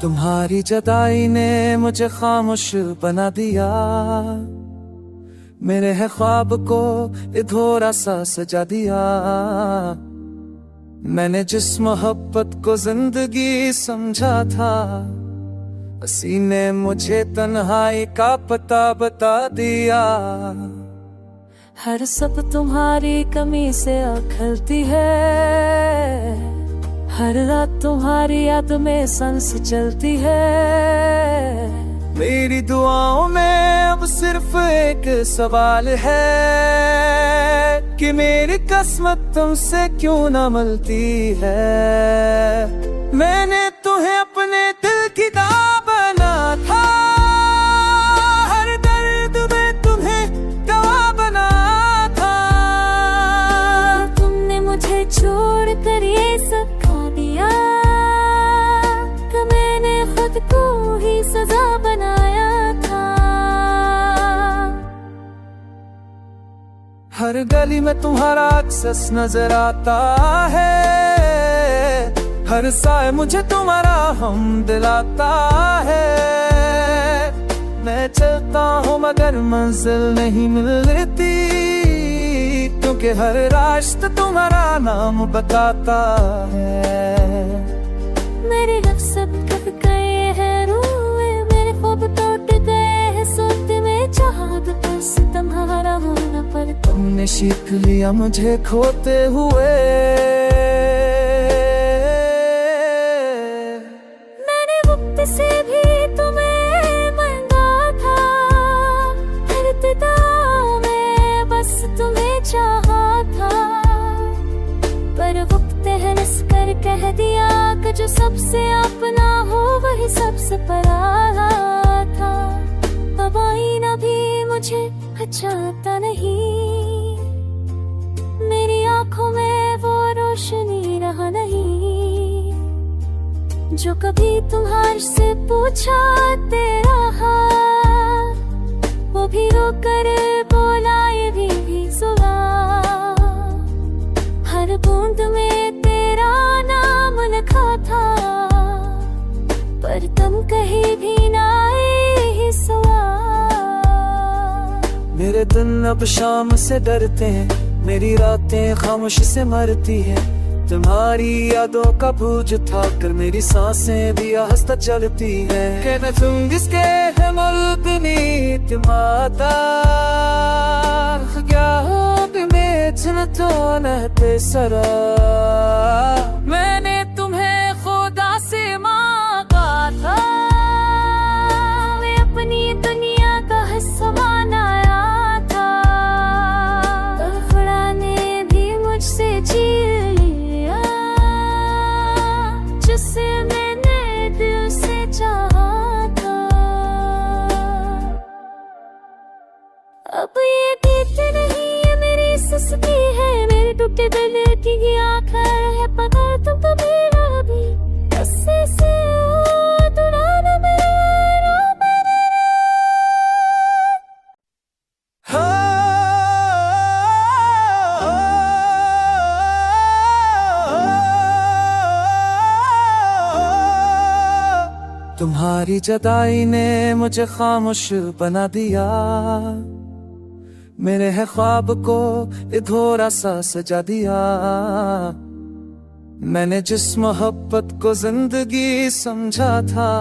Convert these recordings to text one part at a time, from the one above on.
तुम्हारी जुदाई ने मुझे खामोश बना दिया, मेरे है ख्वाब को अधूरा सा सजा दिया। मैंने जिस मोहब्बत को जिंदगी समझा था, उसी ने मुझे तन्हाई का पता बता दिया। हर सब तुम्हारी कमी से खलती है, हर रात तुम्हारी याद में सांस चलती है। मेरी दुआओं में अब सिर्फ एक सवाल है कि मेरी किस्मत तुमसे क्यों न मिलती है। मैंने तुम्हें अपने दिल की दां बना था, हर दर्द में तुम्हें दवा बना था। तुमने मुझे छोड़ कर ये सिखा दिया कि मैंने खुद को ही सजा बनाया था। हर गली में तुम्हारा अक्स नजर आता है, हर साए मुझे तुम्हारा हम दिलाता है। मैं चलता हूँ मगर मंजिल नहीं मिलती, क्योंकि हर रास्ता तुम्हारा नाम बताता है। मेरे मकसद कब गए हैं रूए, मेरे ख्वाब टूट गए हैं सोते में चाहत बस तुम्हारा होना पर। तुमने सीख लिया मुझे खोते हुए, मैंने वक्त से भी तुम्हें मांगा था, हर इब्तिदा में बस तुम्हें चाहा था। पर वक्त हंस कर कह दिया कि जो सबसे अपना हो वही सबसे पराया था। अब आईना भी मुझे अच्छा आता नहीं, मेरी आंखों में वो रोशनी रहा नहीं जो कभी तुम्हारे से पूछा तेरा हाल। वो भी रोकर बोला ये भी सुना, हर बूंद में तेरा नाम लिखा था। पर तुम कहीं भी ना आए ही सवाल। मेरे दिन अब शाम से डरते हैं, मेरी रातें खामोशी से मरती हैं। तुम्हारी यादों का बोझ था कर मेरी सांसें भी आहिस्ता चलती हैं। कहना तुम जिसके है मुल्क नीत माता, क्या हो में तो नहते सरा। मैंने तुम्हें खुदा से मांगा था, मैं अपनी दुनिया का हिस्सा बनाया था। खुदा ने भी मुझसे छीन लिया जिससे मैंने दिल से चाहा था। अब ये बीत नहीं है मेरी सुस्ती है, मेरे टूटे दिल की आखिर है पकड़ तुम तो मेरा भी गुस्से से दुराना मेरा तुम्हारी जुदाई ने मुझे खामोश बना दिया, मेरे है ख्वाब को अधूरा सा सजा दिया। मैंने जिस मोहब्बत को जिंदगी समझा था,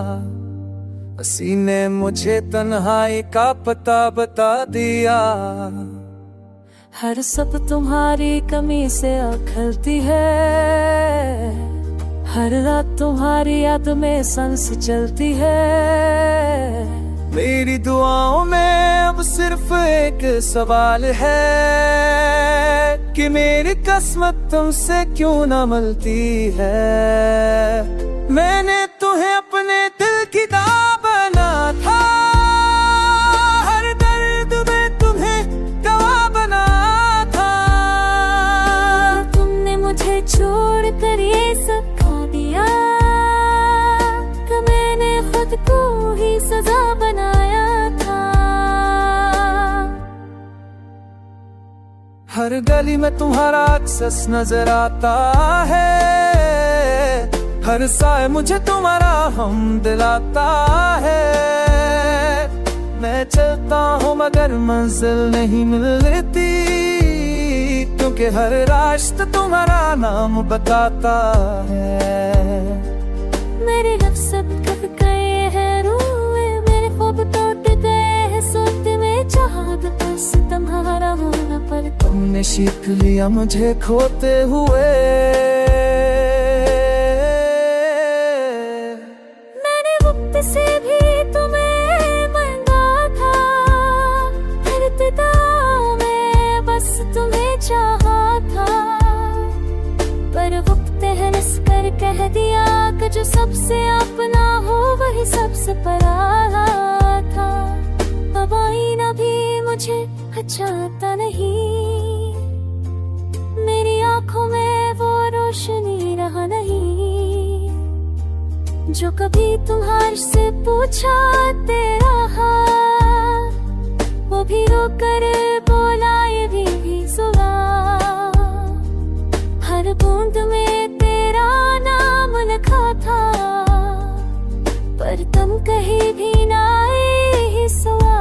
उसी ने मुझे तन्हाई का पता बता दिया। हर सब तुम्हारी कमी से खलती है, हर रात तुम्हारी याद में सांस चलती है। मेरी दुआओं में अब सिर्फ एक सवाल है कि मेरी किस्मत तुमसे क्यों न मिलती है। मैंने तुम्हें अपने दिल की दां बना था, हर दर्द में तुम्हें दवा बना था। तुमने मुझे छोड़ कर ये सिखा दिया कि मैंने खुद को ही सजा बनाया था। हर गली में तुम्हारा अक्स नजर आता है, हर साय मुझे तुम्हारा हम दिलाता है। मैं चलता हूँ मगर मंजिल नहीं मिलती, क्योंकि हर रास्ता तुम्हारा नाम बताता है। मेरे लफ्ज़ सब कब गए हैं रूए, मेरे ख्वाब टूट गए हैं सोते में चाहत, बस तुम्हारा होना पर तुमने सीख लिया मुझे खोते हुए। मैंने वक्त से भी तुम्हें मांगा था, हर इब्तिदा में बस तुम्हें चाहा था, पर वक्त हंस कर कह दिया कि जो सबसे अपना हो वही सबसे पराया था। अब आईना भी मुझे अच्छा आता नहीं, मेरी आंखों में वो रोशनी रहा नहीं, जो कभी तुम्हारे से पूछा तेरा हाल, वो भी रोकर बोला ये भी सुना। हर बूंद में तेरा नाम लिखा था, पर तुम कहीं भी ना आए सुआ।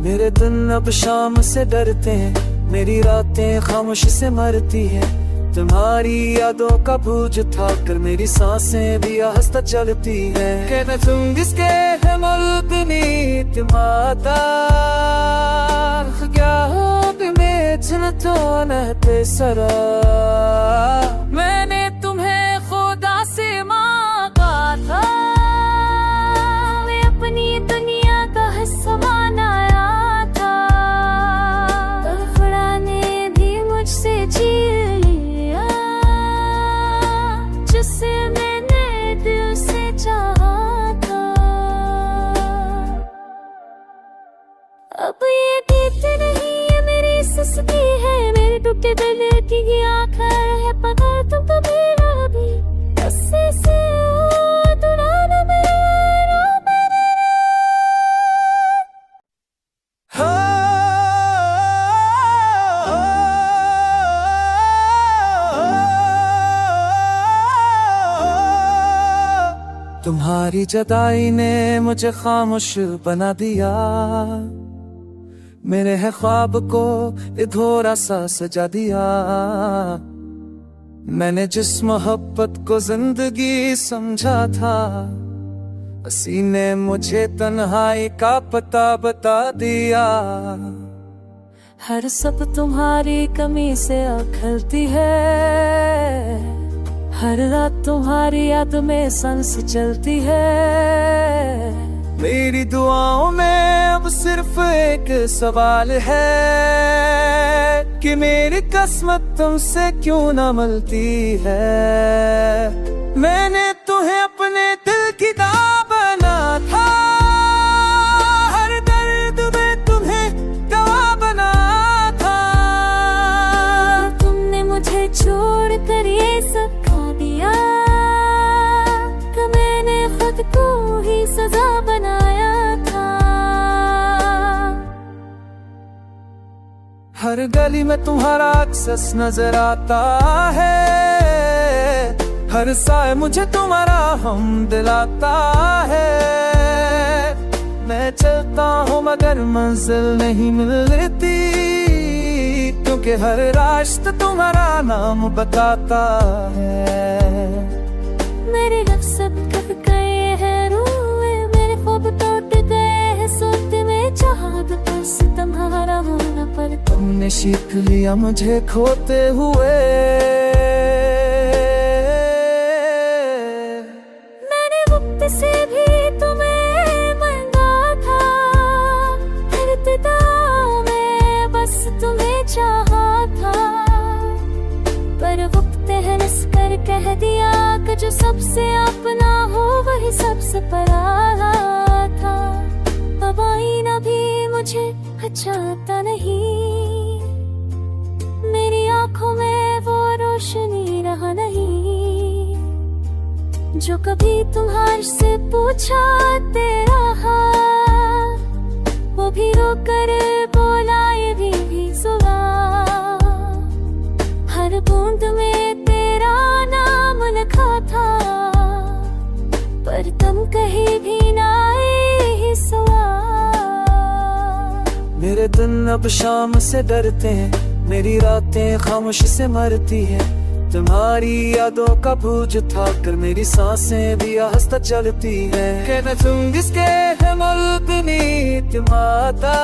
मेरे दिन अब शाम से डरते हैं, मेरी रातें खामोशी से मरती हैं। तुम्हारी यादों का बोझ था कर मेरी सांसें भी आहिस्ता चलती हैं। कहना तुम जिसके है मुल्क नीत माता, क्या हो में तो नहते सरा। मैंने तुम्हें खुदा से मांगा था, मैं अपनी दुनिया का हिस्सा बनाया था, तड़फड़ाने भी मुझसे जी लिया, जिससे मैंने दिल से चाहा था। अब ये गीत नहीं है मेरी सस्ती है, मेरे टूटे दिल की आखिर है, पता तुम कभी ना भी उससे से दुराना मेरा मेरे। तुम्हारी जुदाई ने मुझे खामोश बना दिया, मेरे है ख्वाब को अधूरा सा सजा दिया। मैंने जिस मोहब्बत को जिंदगी समझा था, उसी ने मुझे तन्हाई का पता बता दिया। हर सब तुम्हारी कमी से खलती है, हर रात तुम्हारी याद में सांस चलती है। मेरी दुआओं में अब सिर्फ एक सवाल है कि मेरी किस्मत तुमसे क्यों ना मिलती है। मैंने तुम्हें अपने दिल की दां बना था, हर दर्द में तुम्हें दवा बना था। तुमने मुझे छोड़ कर ये सिखा दिया कि मैंने खुद को ही सजा बनाया था। हर गली में तुम्हारा अक्सस नजर आता है, हर साय मुझे तुम्हारा हम दिलाता है। मैं चलता हूँ मगर मंजिल नहीं मिलती, क्योंकि हर रास्ता तुम्हारा नाम बताता है। मेरे लफ्ज़ सब कब गए हैं रूए, मेरे ख्वाब टूट गए हैं सोते में चाहत, बस तुम्हारा होना पर तुमने सीख लिया मुझे खोते हुए। मैंने वक्त से भी तुम्हें मांगा था, हर इब्तिदा में बस तुम्हें चाहा था, पर वक्त हंस कर कह दिया कि जो सबसे अपना हो वही सबसे पराया था। अब आईना भी मुझे अच्छा आता नहीं, मेरी आंखों में वो रोशनी रहा नहीं, जो कभी तुम्हारे से पूछा तेरा हाल, वो भी रोकर बोला ये भी सुना। हर बूंद में तेरा नाम दिन अब शाम से डरते हैं, मेरी रातें खामोश से मरती है। तुम्हारी यादों का बोझ था कर मेरी सांसें भी आहिस्ता चलती है। कहना तुम जिसके है मुल्क नीत माता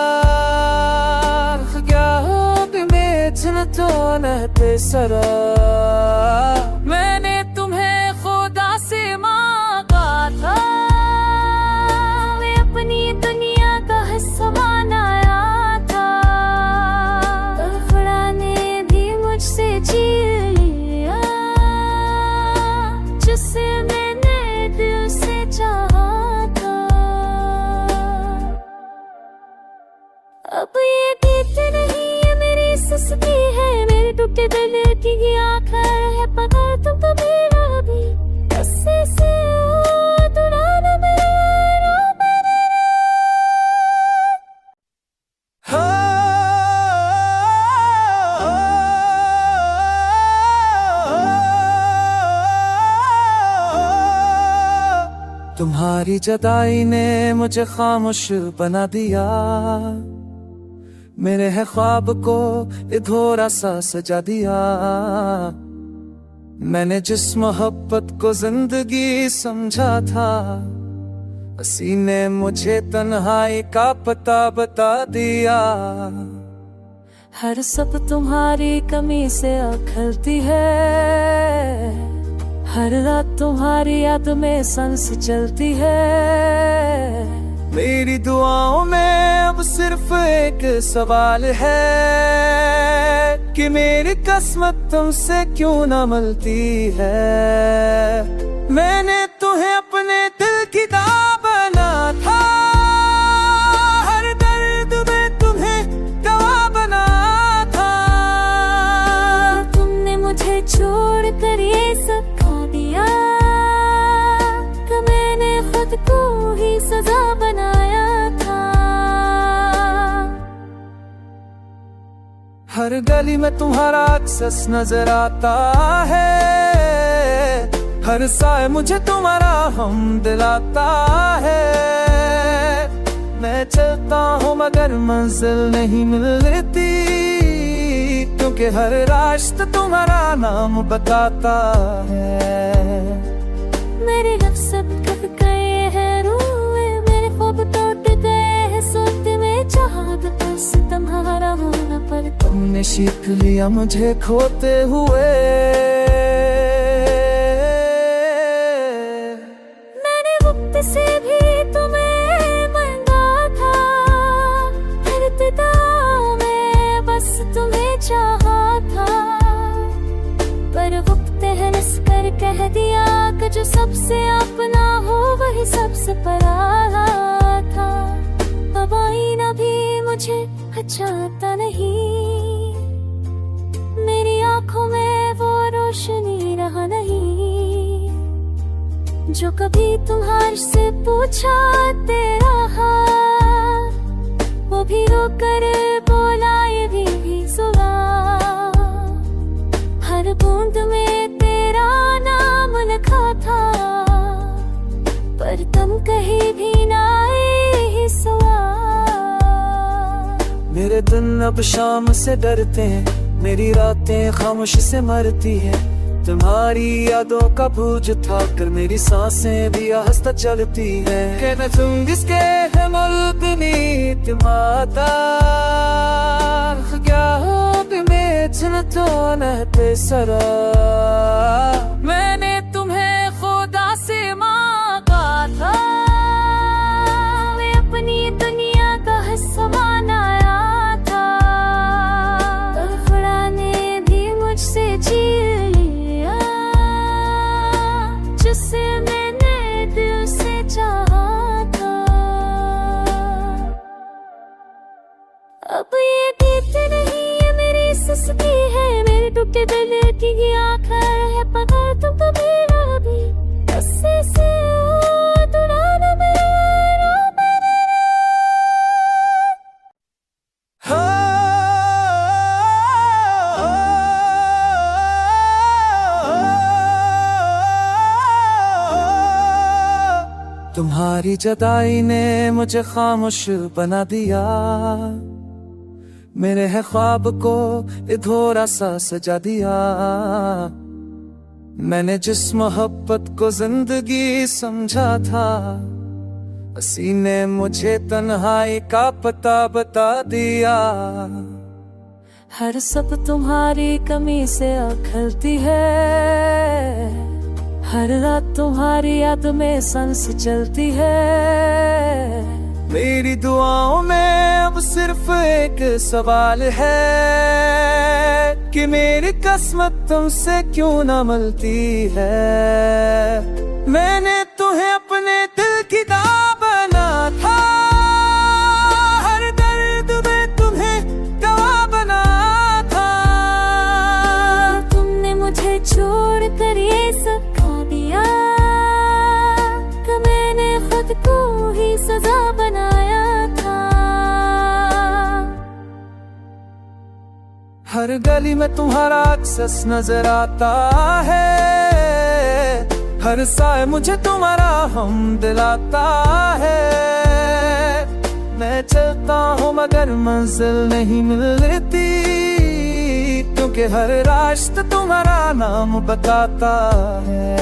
क्या हो में तो नहते सरा। मैंने तुम्हें खुदा से मांगा था, मैं अपनी दुनिया का हिस्सा बनाया था। तड़फड़ाने भी मुझसे छीन लिया जिसे मैंने दिल से चाहा था। अब ये बीत नहीं है मेरी सुस्ती है, मेरे टूटे दिल की आखिर है पकड़ तुम तो मेरा भी ऐसे से दुराना मेरा मेरे। तुम्हारी जुदाई ने मुझे खामोश बना दिया, मेरे है ख्वाब को अधूरा सा सजा दिया। मैंने जिस मोहब्बत को जिंदगी समझा था, उसी ने मुझे तन्हाई का पता बता दिया। हर सब तुम्हारी कमी से उखलती है, हर रात तुम्हारी याद में सांस चलती है। मेरी दुआओं में अब सिर्फ एक सवाल है कि मेरी किस्मत तुमसे क्यों ना मिलती है। मैंने तुम्हें अपने दिल की दाव बना था, हर दर्द में तुम्हें दवा बना था। तुमने मुझे छोड़ कर ये सब खा दिया, कि मैंने खुद को ही सजा बनाया था। हर गली में तुम्हारा अक्सस नजर आता है, हर साए मुझे तुम्हारा हम दिलाता है। मैं चलता हूँ मगर मंजिल नहीं मिलती, क्योंकि हर रास्ता तुम्हारा नाम बताता है। मेरे लफ्ज़ सब कट गए हैं रूए, मेरे ख्वाब टूट गए हैं सोते में चाहत बस तुम्हारा होना, पर तुमने सीख लिया मुझे खोते हुए। मैंने वक्त से भी तुम्हें मांगा था, हर इब्तिदा में बस तुम्हें चाहा था। पर वक्त हंस कर कह दिया कि जो सबसे अपना हो वही सबसे पराया था। अब आईना भी मुझे अच्छा नहीं, मेरी आंखों में वो रोशनी रहा नहीं, जो कभी तुम्हारे से पूछा तेरा हाल, वो भी रो कर बोला ये भी सुना। हर बूंद में तेरा नाम लिखा था, पर तुम कहीं भी ना आए सुआ। मेरे दिन अब शाम से डरते हैं, मेरी रातें खामोश से मरती है। तुम्हारी यादों का बोझ था कर मेरी सांसें भी आहिस्ता चलती है। कहना तुम जिसके है मुल्क नीत माता क्या हो में तो नहते सरा। मैंने तुम्हें खुदा से मांगा था, मैं अपनी दुनिया का हिस्सा बनाया था। तड़फड़ाने भी मुझसे छीन लिया जिसे मैंने दिल से चाहा था। अब ये बीत नहीं है मेरी सुस्ती है, मेरे टूटे दिल की आखिर है पकड़ तुम तो मेरा भी ऐसे से दुराना मेरा मेरे। तुम्हारी जुदाई ने मुझे खामोश बना दिया, मेरे है ख्वाब को अधूरा सा सजा दिया। मैंने जिस मोहब्बत को जिंदगी समझा था, उसी ने मुझे तन्हाई का पता बता दिया। हर सब तुम्हारी कमी से खलती है, हर रात तुम्हारी याद में सांस चलती है। मेरी दुआओं में अब सिर्फ एक सवाल है कि मेरी किस्मत तुमसे क्यों न मिलती है। मैंने तुम्हें अपने दिल की दां बना था, हर दर्द में तुम्हें गवाह बना था। तुमने मुझे छोड़ कर ये सिखा दिया कि मैंने खुद को ही सजा बनाया था। हर गली में तुम्हारा अक्सस नजर आता है, हर साए मुझे तुम्हारा हम दिलाता है। मैं चलता हूँ मगर मंजिल नहीं मिलती, क्योंकि हर रास्ता तुम्हारा नाम बताता है।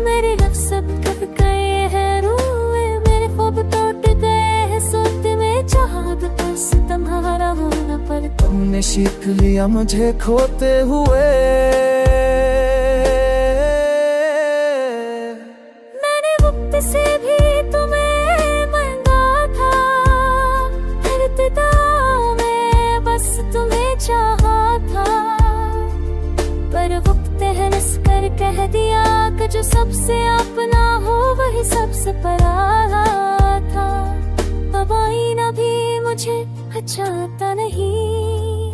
मेरे नफ्स कब गए हैं रोए, मेरे ख्वाब टूट गए हैं सोते में चाहत, बस तुम्हारा होना पर तुमने सीख लिया मुझे खोते हुए। मैंने वक्त से भी तुम्हें मांगा था, हर इब्तिदा में बस तुम्हें चाहा था। पर वक्त हंस कर कह दिया कि जो सबसे अपना हो वही सबसे पराया था। अब आईना भी मुझे अच्छा आता नहीं,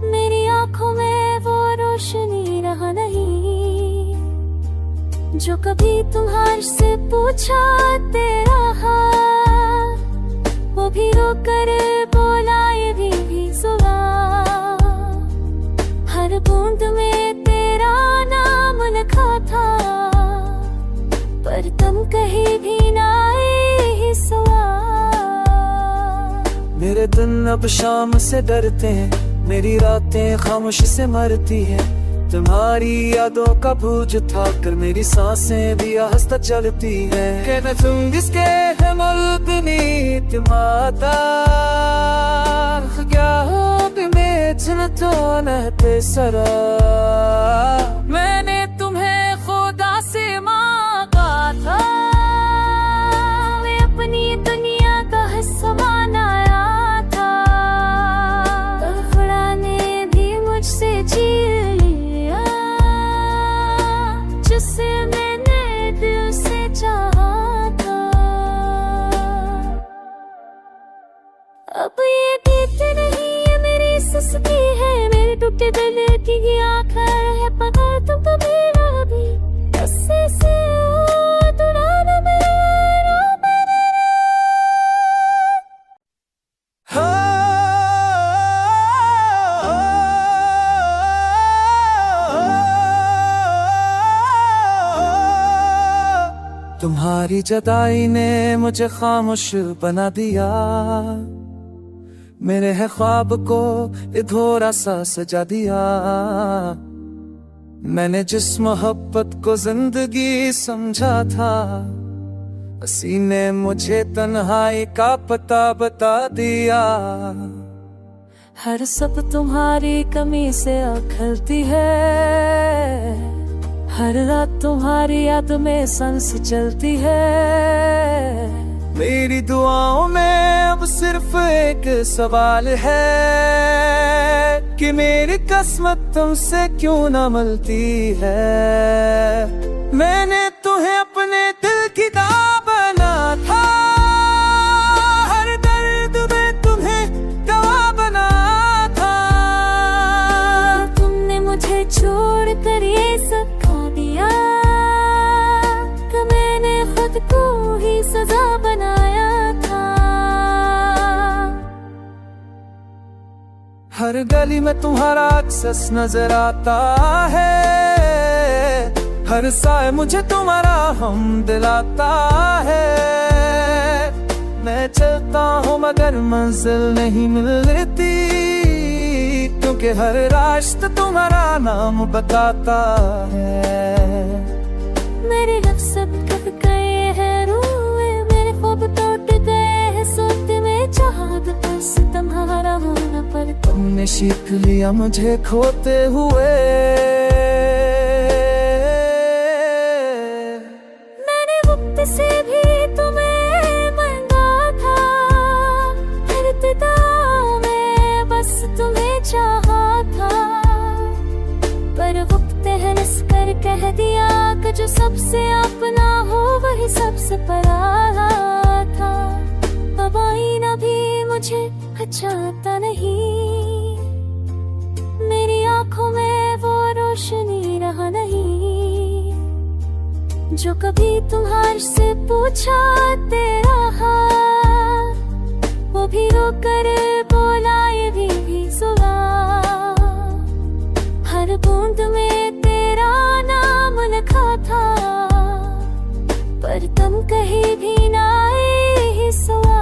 मेरी आंखों में वो रोशनी रहा नहीं जो कभी तुम्हारे से पूछा तेरा हाल। वो भी रोकर बोला ये भी सुना, हर बूंद में तेरा नाम लिखा था। पर तुम कहीं भी ना आए ही सवाल। मेरे दिन अब शाम से डरते हैं, मेरी रातें खामोशी से मरती हैं। तुम्हारी यादों का बोझ था कर मेरी सांसें भी आहिस्ता चलती हैं। कहना तुम जिसके है मुल्क नीत माता, क्या हो में तो नहते सरा। मैंने तुम्हें खुदा से मांगा था, मैं अपनी दुनिया का हिस्सा बनाया था। खुदा ने भी मुझसे छीन लिया जिससे मैंने दिल से चाहा था। अब ये बीत नहीं है मेरी सुस्ती है, मेरे टूटे दिल की आखिर है। पकड़ तुम तो मेरा भी गुस्से से दुराना मेरा तुम्हारी जुदाई ने मुझे खामोश बना दिया। मेरे है ख्वाब को अधूरा सा सजा दिया। मैंने जिस मोहब्बत को जिंदगी समझा था, उसी ने मुझे तन्हाई का पता बता दिया। हर सब तुम्हारी कमी से खलती है, हर रात तुम्हारी याद में सांस चलती है। मेरी दुआओं में अब सिर्फ एक सवाल है कि मेरी किस्मत तुमसे क्यों न मिलती है। मैंने तुम्हें अपने दिल की दां बना था, हर दर्द में तुम्हें गवाह बना था। तुमने मुझे छोड़ कर ये सिखा दिया कि मैंने खुद को ही सजा बनाया था। हर गली में तुम्हारा अक्सस नजर आता है, हर साए मुझे तुम्हारा हम दिलाता है। मैं चलता हूँ मगर मंजिल नहीं मिलती, क्योंकि हर रास्ता तुम्हारा नाम बताता है। मेरे लफ्ज़ सब कब गए हैं रूए, मेरे ख्वाब टूट गए हैं सोते में चाहत, बस तुम्हारा होना पर तुमने सीख लिया मुझे खोते हुए। मैंने वक्त से भी तुम्हें मांगा था, हर इब्तिदा में बस तुम्हें चाहा था, पर वक्त हंस कर कह दिया कि जो सबसे अपना हो वही सबसे पराया था। अब आईना भी मुझे अच्छा नहीं, मेरी आंखों में वो रोशनी रहा नहीं, जो कभी तुम्हारे से पूछा तेरा हाल, वो भी रोकर बोला ये भी सुना। हर बूंद में तेरा नाम लिखा था, पर तुम कहीं भी ना आए सुआ।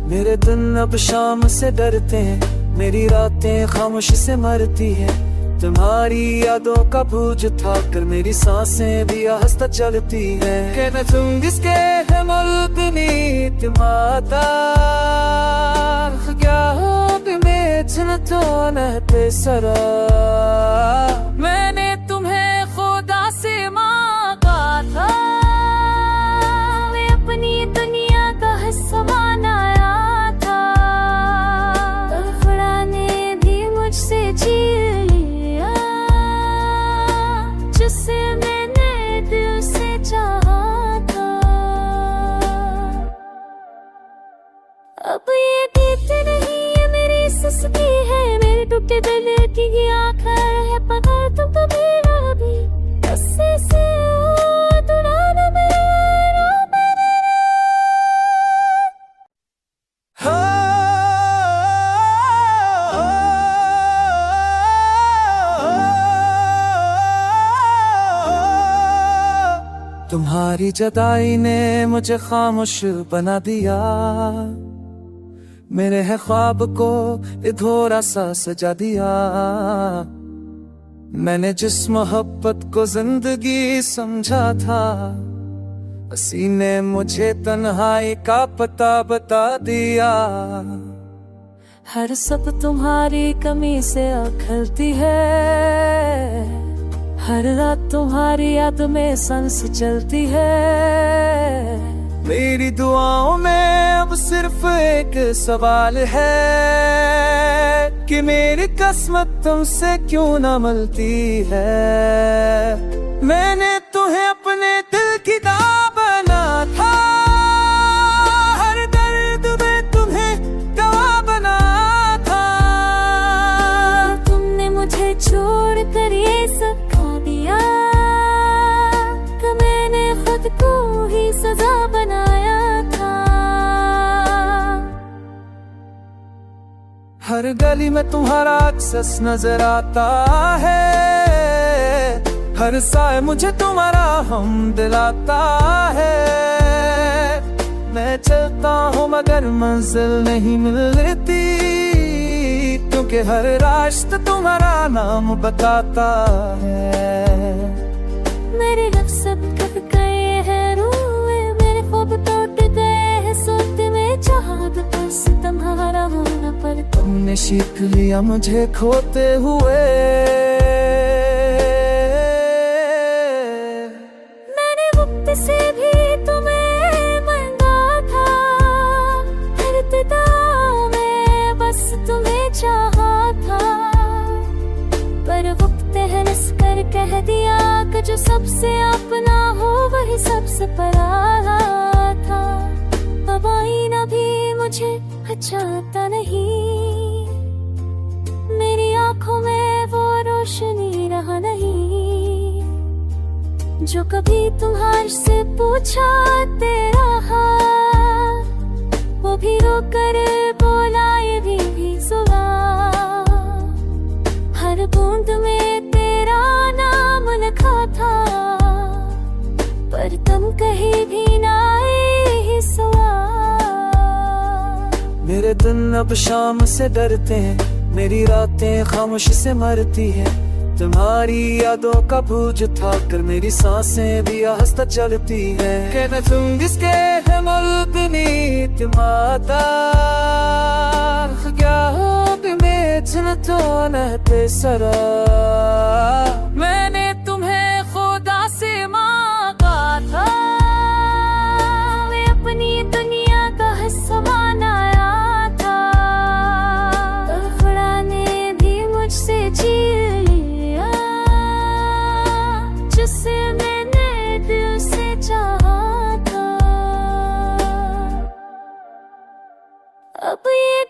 मेरे दिन अब शाम से डरते हैं, मेरी रातें खामोशी से मरती हैं, तुम्हारी यादों का बोझ था कर मेरी सांसें भी आहिस्ता चलती हैं। कहना तुम जिसके है मुल्क नीत माता, क्या हो में तो नहते सरा। मैंने तुम्हें खुदा से मांगा था, मैं अपनी दुनिया का हिस्सा बनाया था, तड़फड़ाने भी मुझसे जी लिया, जिससे मैंने दिल से चाहा था। अब ये बीत नहीं है मेरी सुस्ती है, मेरे टूटे दिल की आखिर है, पता तुम कभी ना भी उससे से दुराना मेरा तुम्हारी जुदाई ने मुझे खामोश बना दिया, मेरे है ख्वाब को अधूरा सा सजा दिया। मैंने जिस मोहब्बत को जिंदगी समझा था, उसी ने मुझे तन्हाई का पता बता दिया। हर सब तुम्हारी कमी से खलती है, हर रात तुम्हारी याद में सांस चलती है। मेरी दुआओं में अब सिर्फ एक सवाल है कि मेरी किस्मत तुमसे क्यों ना मिलती है। मैंने तुम्हें अपने दिल की दां बना था, हर दर्द में तुम्हें दवा बना था। तुमने मुझे छोड़ कर ये सिखा दिया कि मैंने खुद को ही सजा बनाया था। हर गली में तुम्हारा अक्सस नजर आता है, हर साए मुझे तुम्हारा हम दिलाता है। मैं चलता हूँ मगर मंजिल नहीं मिलती, क्योंकि हर रास्ता तुम्हारा नाम बताता है। मेरे लफ्ज़ सब कब गए हैं रूए, मेरे ख्वाब टूट गए हैं सोते में चाहत, बस तुम्हारा होना पर तुमने सीख लिया मुझे खोते हुए। मैंने वक्त से भी तुम्हें मांगा था, हर इब्तिदा में बस तुम्हें चाहा था, पर वक्त हंस कर कह दिया कि जो सबसे अपना हो वही सबसे पराया था। अब आईना भी मुझे अच्छा नहीं, मेरी आंखों में वो रोशनी रहा नहीं, जो कभी तुम्हारे से पूछा तेरा हाल, वो भी रोकर बोला ये भी सुना। हर बूंद में तेरा नाम लिखा था, पर तुम कहीं भी ना आए सुआ। दिन अब शाम से डरते हैं, मेरी रातें खामोश से मरती हैं। तुम्हारी यादों का बोझ उठा कर मेरी सांसें भी आहिस्ता चलती हैं। कहना तुम जिसके है मुल्क नीत माता क्या हो में तो नहते सरा। मैंने तुम्हें खुदा से मांगा था, मैं अपनी दुनिया का हिस्सा बनाया था। तड़फड़ाने भी मुझसे छीन लिया जिसे मैंने दिल से चाहा था। अब ये